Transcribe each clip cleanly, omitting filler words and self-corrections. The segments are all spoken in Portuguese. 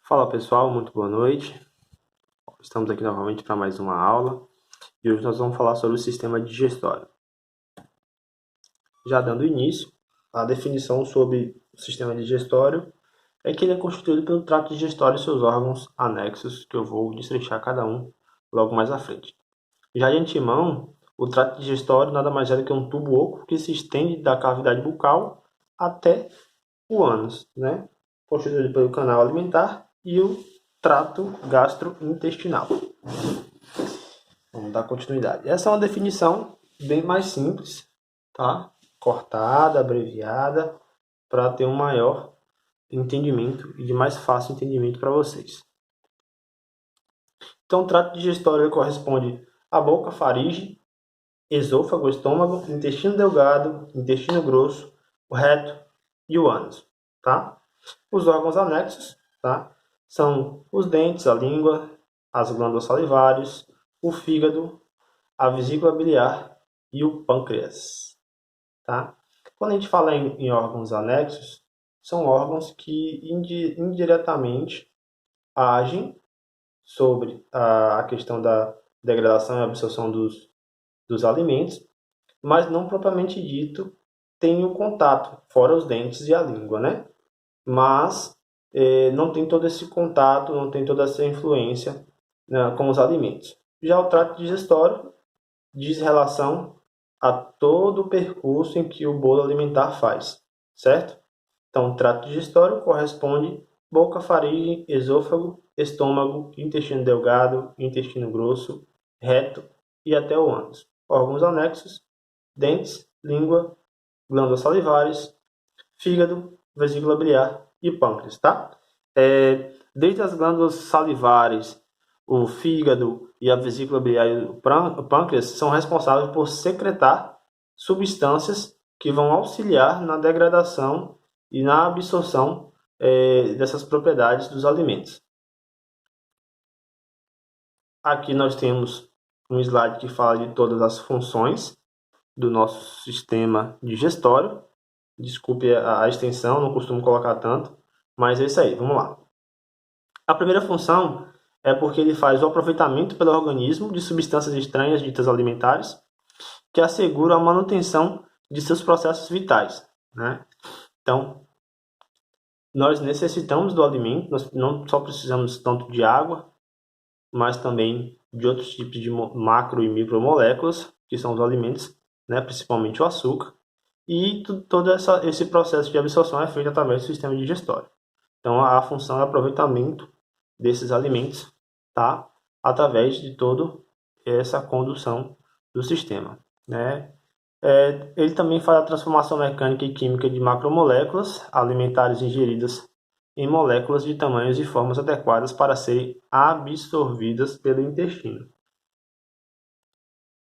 Fala pessoal, muito boa noite. Estamos aqui novamente para mais uma aula e hoje nós vamos falar sobre o sistema digestório. Já dando início, a definição sobre o sistema digestório é que ele é constituído pelo trato digestório e seus órgãos anexos, que eu vou destrinchar cada um logo mais à frente. Já de antemão, o trato digestório nada mais é do que um tubo oco que se estende da cavidade bucal até o ânus, né? Constituído pelo canal alimentar e o trato gastrointestinal. Vamos dar continuidade. Essa é uma definição bem mais simples, tá? Cortada, abreviada, para ter um maior entendimento e de mais fácil entendimento para vocês. Então, o trato digestório corresponde à boca, faringe, esôfago, estômago, intestino delgado, intestino grosso, o reto e o ânus, tá? Os órgãos anexos, tá? São os dentes, a língua, as glândulas salivares, o fígado, a vesícula biliar e o pâncreas, tá? Quando a gente fala em órgãos anexos, são órgãos que indiretamente agem sobre a questão da degradação e absorção dos alimentos, mas não propriamente dito tem o contato, fora os dentes e a língua, né? Mas não tem todo esse contato, não tem toda essa influência, né, com os alimentos. Já o trato digestório diz relação a todo o percurso em que o bolo alimentar faz, certo? Então, o trato digestório corresponde boca, faringe, esôfago, estômago, intestino delgado, intestino grosso, reto e até o ânus. Órgãos anexos, dentes, língua, glândulas salivares, fígado, vesícula biliar e pâncreas, tá? Desde as glândulas salivares, o fígado e a vesícula biliar e o pâncreas são responsáveis por secretar substâncias que vão auxiliar na degradação e na absorção dessas propriedades dos alimentos. Aqui nós temos um slide que fala de todas as funções do nosso sistema digestório. Desculpe a extensão, não costumo colocar tanto, mas é isso aí, vamos lá. A primeira função é porque ele faz o aproveitamento pelo organismo de substâncias estranhas ditas alimentares, que asseguram a manutenção de seus processos vitais, né? Então, nós necessitamos do alimento, nós não só precisamos tanto de água, mas também de outros tipos de macro e micromoléculas, que são os alimentos, né? Principalmente o açúcar. E todo esse processo de absorção é feito através do sistema digestório. Então, a função é aproveitamento desses alimentos, tá? Através de toda essa condução do sistema, né? Ele também faz a transformação mecânica e química de macromoléculas alimentares ingeridas em moléculas de tamanhos e formas adequadas para serem absorvidas pelo intestino.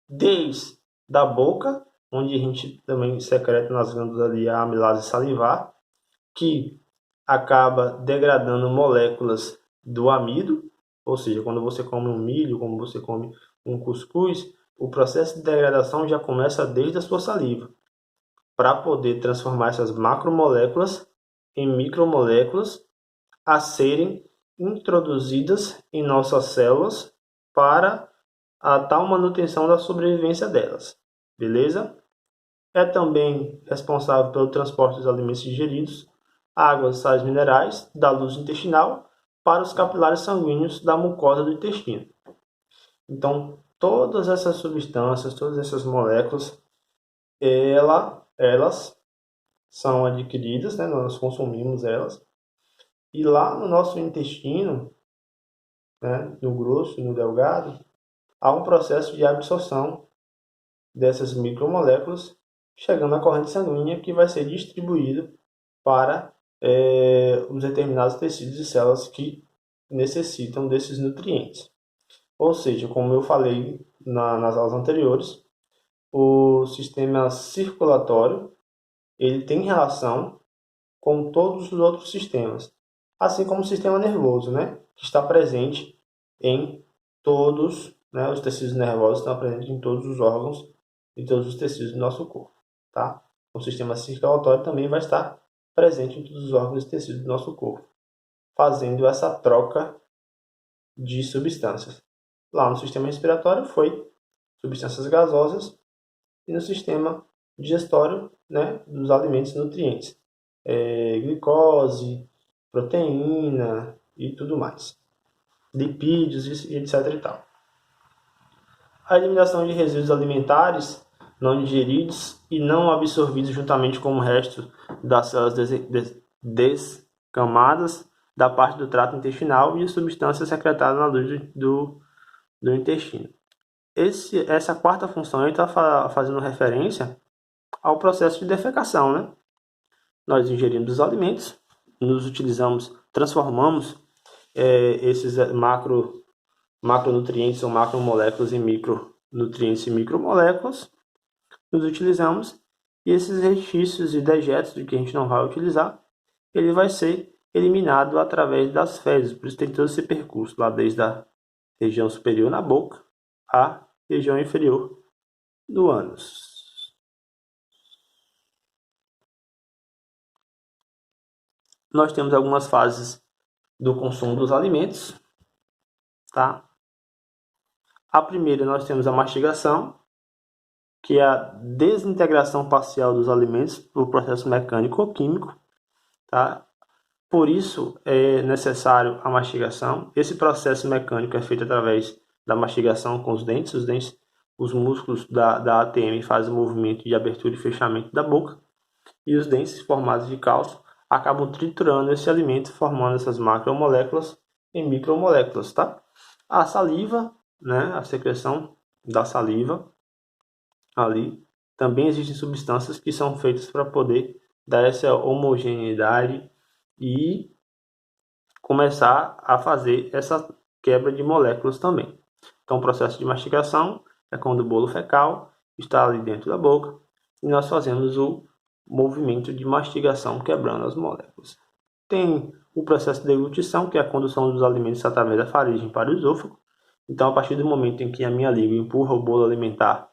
Desde da boca, onde a gente também secreta nas glândulas ali a amilase salivar, que acaba degradando moléculas do amido, ou seja, quando você come um milho, quando você come um cuscuz, o processo de degradação já começa desde a sua saliva, para poder transformar essas macromoléculas em micromoléculas a serem introduzidas em nossas células para a tal manutenção da sobrevivência delas, beleza? É também responsável pelo transporte dos alimentos digeridos, águas e sais minerais da luz intestinal para os capilares sanguíneos da mucosa do intestino. Então, todas essas substâncias, todas essas moléculas, elas são adquiridas, né? Nós consumimos elas, e lá no nosso intestino, né, no grosso e no delgado, há um processo de absorção dessas micromoléculas, chegando à corrente sanguínea que vai ser distribuído para os determinados tecidos e células que necessitam desses nutrientes. Ou seja, como eu falei nas aulas anteriores, o sistema circulatório ele tem relação com todos os outros sistemas, assim como o sistema nervoso, né, que está presente em todos, né, os tecidos nervosos estão presentes em todos os órgãos e todos os tecidos do nosso corpo, tá? O sistema circulatório também vai estar presente em todos os órgãos e tecidos do nosso corpo. fazendo essa troca de substâncias. Lá no sistema respiratório foi substâncias gasosas e no sistema digestório, né, dos alimentos e nutrientes, glicose, proteína e tudo mais, lipídios e etc. e tal. A eliminação de resíduos alimentares não digeridos e não absorvidos juntamente com o resto das células descamadas da parte do trato intestinal e substâncias secretadas na luz do intestino. Essa quarta função está fazendo referência ao processo de defecação, né? Nós ingerimos os alimentos, nos utilizamos, transformamos esses macronutrientes ou macromoléculas em micronutrientes e micromoléculas, nos utilizamos e esses resquícios e dejetos de que a gente não vai utilizar, ele vai ser eliminado através das fezes. Por isso tem todo esse percurso lá desde a região superior na boca à região inferior do ânus. Nós temos algumas fases do consumo dos alimentos, tá? A primeira nós temos a mastigação, que é a desintegração parcial dos alimentos por processo mecânico ou químico, tá? Por isso é necessário a mastigação. Esse processo mecânico é feito através da mastigação com os dentes. Os músculos da ATM fazem o movimento de abertura e fechamento da boca e os dentes formados de cálcio acabam triturando esse alimento, formando essas macromoléculas em micromoléculas, tá? A saliva, né, a secreção da saliva ali, também existem substâncias que são feitas para poder dar essa homogeneidade e começar a fazer essa quebra de moléculas também. Então, o processo de mastigação é quando o bolo fecal está ali dentro da boca e nós fazemos o movimento de mastigação quebrando as moléculas. Tem o processo de deglutição, que é a condução dos alimentos através da faringe para o esôfago. Então, a partir do momento em que a minha língua empurra o bolo alimentar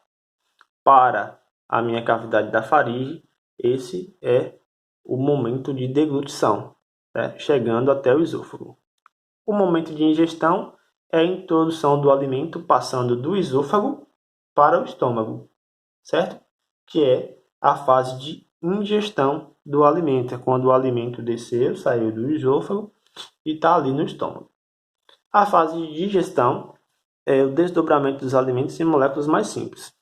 para a minha cavidade da faringe, esse é o momento de deglutição, né? Chegando até o esôfago. O momento de ingestão é a introdução do alimento passando do esôfago para o estômago, certo? Que é a fase de ingestão do alimento, é quando o alimento desceu, saiu do esôfago e está ali no estômago. A fase de digestão é o desdobramento dos alimentos em moléculas mais simples.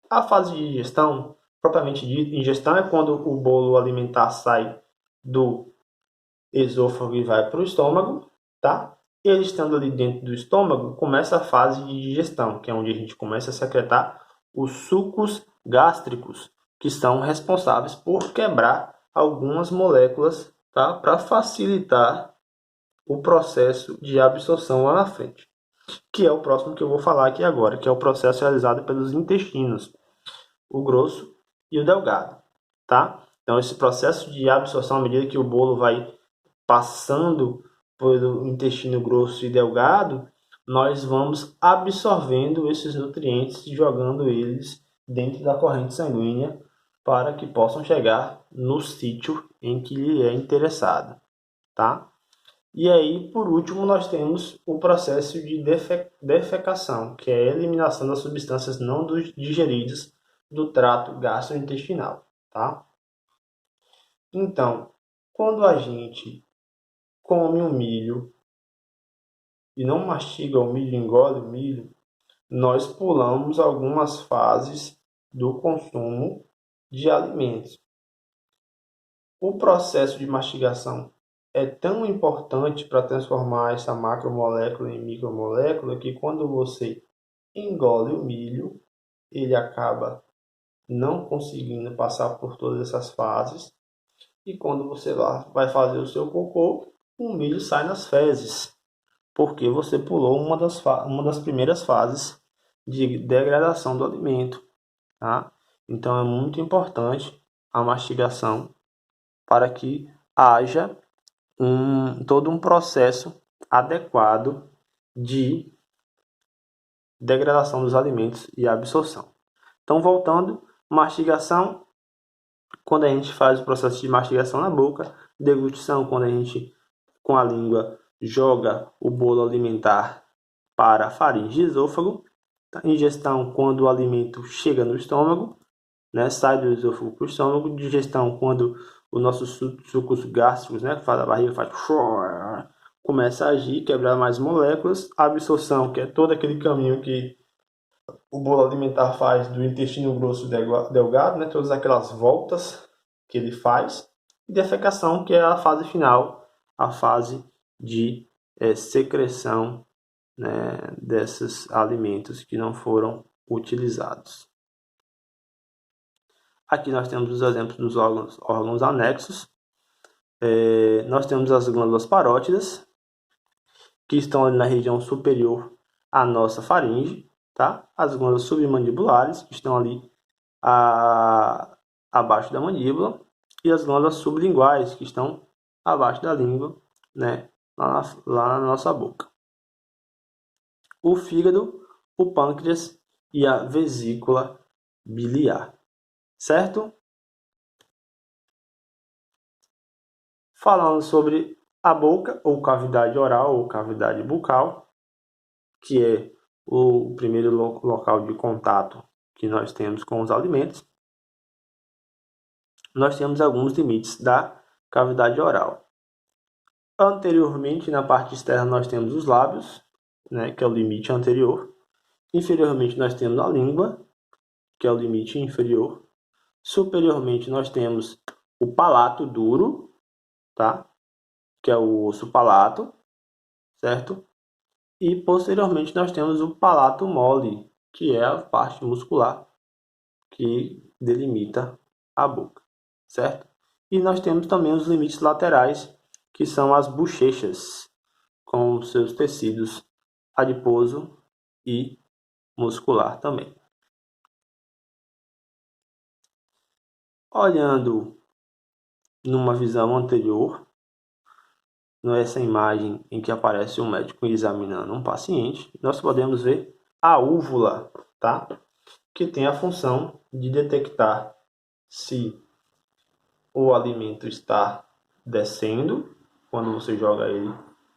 A fase de digestão, propriamente dita, ingestão é quando o bolo alimentar sai do esôfago e vai para o estômago, tá? Ele estando ali dentro do estômago, começa a fase de digestão, que é onde a gente começa a secretar os sucos gástricos, que são responsáveis por quebrar algumas moléculas, tá? Para facilitar o processo de absorção lá na frente, que é o próximo que eu vou falar aqui agora, que é o processo realizado pelos intestinos, o grosso e o delgado, tá? Então, esse processo de absorção, à medida que o bolo vai passando pelo intestino grosso e delgado, nós vamos absorvendo esses nutrientes e jogando eles dentro da corrente sanguínea para que possam chegar no sítio em que lhe é interessado, tá? E aí, por último, nós temos o processo de defecação, que é a eliminação das substâncias não digeridas do trato gastrointestinal, tá? Então, quando a gente come o milho e não mastiga o milho, engole o milho, nós pulamos algumas fases do consumo de alimentos. O processo de mastigação é tão importante para transformar essa macromolécula em micromolécula que quando você engole o milho, ele acaba não conseguindo passar por todas essas fases e quando você lá vai fazer o seu cocô, o milho sai nas fezes, porque você pulou uma das primeiras fases de degradação do alimento, tá? Então é muito importante a mastigação para que haja todo um processo adequado de degradação dos alimentos e absorção. Então, voltando, mastigação, quando a gente faz o processo de mastigação na boca, deglutição, quando a gente com a língua joga o bolo alimentar para a faringe e esôfago. Ingestão, quando o alimento chega no estômago, né, sai do esôfago para o estômago. Digestão, quando os nossos sucos gástricos, né, que faz a barriga, começa a agir, quebrar mais moléculas. Absorção, que é todo aquele caminho que o bolo alimentar faz do intestino grosso delgado, né, todas aquelas voltas que ele faz. E defecação, que é a fase final, a fase de secreção, né, desses alimentos que não foram utilizados. Aqui nós temos os exemplos dos órgãos anexos. Nós temos as glândulas parótidas, que estão ali na região superior à nossa faringe, tá? As glândulas submandibulares, que estão ali abaixo da mandíbula, e as glândulas sublinguais, que estão abaixo da língua, né? Lá na nossa boca. O fígado, o pâncreas e a vesícula biliar, certo? Falando sobre a boca, ou cavidade oral, ou cavidade bucal, que é o primeiro local de contato que nós temos com os alimentos, nós temos alguns limites da cavidade oral. Anteriormente, na parte externa, nós temos os lábios, né, que é o limite anterior. Inferiormente, nós temos a língua, que é o limite inferior. Superiormente, nós temos o palato duro, tá? Que é o osso palato, certo? E posteriormente, nós temos o palato mole, que é a parte muscular que delimita a boca, certo? E nós temos também os limites laterais, que são as bochechas, com seus tecidos adiposo e muscular também. Olhando numa visão anterior, nessa imagem em que aparece um médico examinando um paciente, nós podemos ver a úvula, tá? Que tem a função de detectar se o alimento está descendo, quando você joga ele,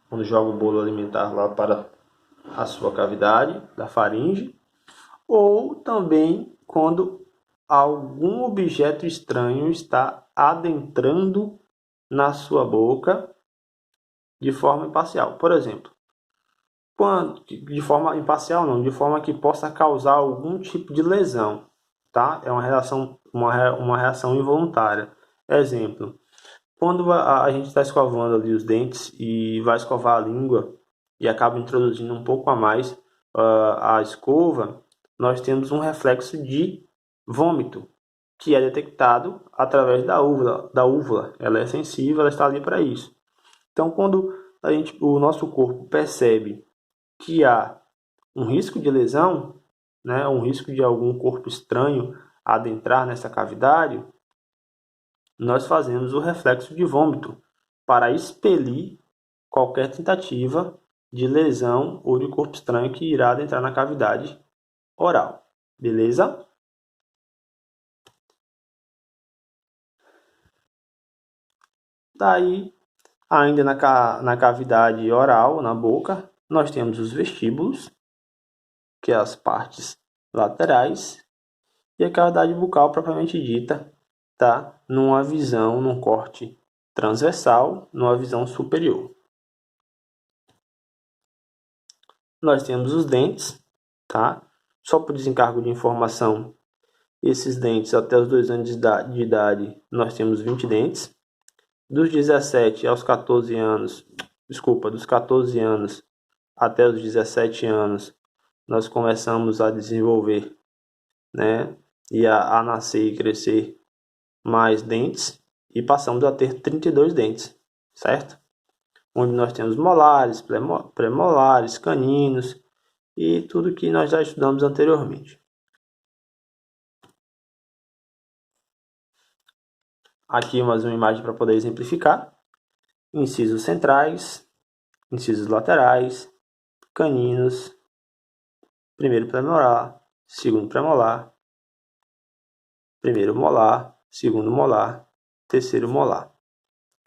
quando joga o bolo alimentar lá para a sua cavidade da faringe, ou também quando algum objeto estranho está adentrando na sua boca de forma imparcial. Por exemplo, de forma imparcial não, de forma que possa causar algum tipo de lesão, tá? É uma reação involuntária. Exemplo, quando a gente está escovando ali os dentes e vai escovar a língua e acaba introduzindo um pouco a mais a escova, nós temos um reflexo de vômito, que é detectado através da úvula. Ela é sensível, ela está ali para isso. Então, quando o nosso corpo percebe que há um risco de lesão, né, um risco de algum corpo estranho adentrar nessa cavidade, nós fazemos o reflexo de vômito para expelir qualquer tentativa de lesão ou de corpo estranho que irá adentrar na cavidade oral. Beleza? Daí, ainda na cavidade oral, na boca, nós temos os vestíbulos, que é as partes laterais, e a cavidade bucal propriamente dita, tá? Num corte transversal, numa visão superior. Nós temos os dentes, tá? Só por desencargo de informação, esses dentes até os 2 anos de idade, nós temos 20 dentes. Dos 17 aos 14 anos, dos 14 anos até os 17 anos, nós começamos a desenvolver, né? E a nascer e crescer mais dentes, e passamos a ter 32 dentes, certo? Onde nós temos molares, premolares, caninos e tudo que nós já estudamos anteriormente. Aqui mais uma imagem para poder exemplificar. Incisos centrais, incisos laterais, caninos, primeiro premolar, segundo premolar, primeiro molar, segundo molar, terceiro molar.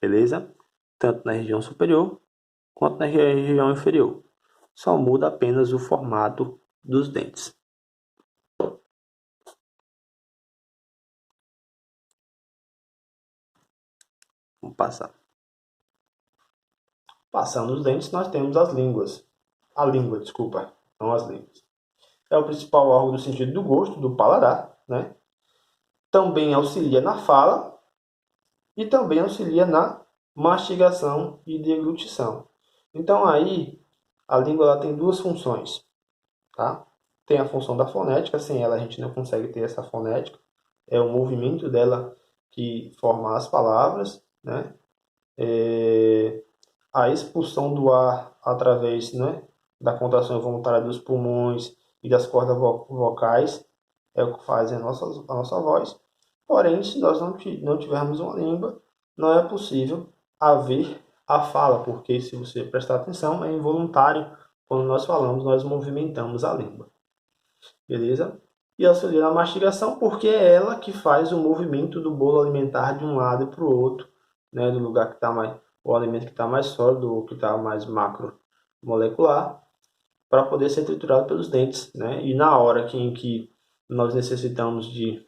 Beleza? tanto na região superior quanto na região inferior. Só muda apenas o formato dos dentes. Vamos passar. Passando os dentes, nós temos as línguas. A língua, desculpa, não as línguas. É o principal órgão do sentido do gosto, do paladar, né? Também auxilia na fala e também auxilia na mastigação e deglutição. Então aí, a língua ela tem duas funções, tá? Tem a função da fonética, sem ela a gente não consegue ter essa fonética. É o movimento dela que forma as palavras, né? A expulsão do ar através, né, da contração involuntária dos pulmões e das cordas vocais é o que faz a nossa voz. Porém, se nós não tivermos uma língua, não é possível haver a fala, porque se você prestar atenção, é involuntário. Quando nós falamos, nós movimentamos a língua. Beleza? E auxilia na mastigação, porque é ela que faz o movimento do bolo alimentar de um lado para o outro, né, do lugar que está mais, o alimento que está mais sólido ou que está mais macromolecular, para poder ser triturado pelos dentes, né? E na hora em que nós necessitamos de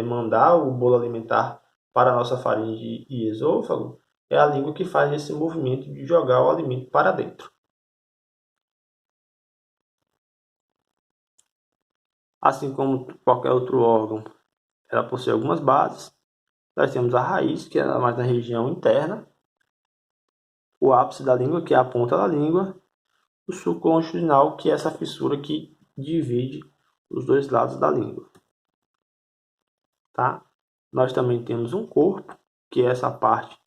mandar o bolo alimentar para a nossa faringe e esôfago, é a língua que faz esse movimento de jogar o alimento para dentro. Assim como qualquer outro órgão, ela possui algumas bases. Nós temos a raiz, que é mais na região interna, o ápice da língua, que é a ponta da língua, o sulco longitudinal, que é essa fissura que divide os dois lados da língua. Tá? Nós também temos um corpo, que é essa parte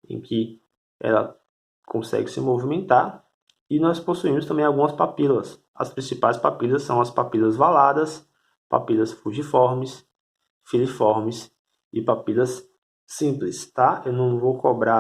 em que ela consegue se movimentar, e nós possuímos também algumas papilas. As principais papilas são as papilas valadas, papilas fugiformes, filiformes e papilas simples, tá? Eu não vou cobrar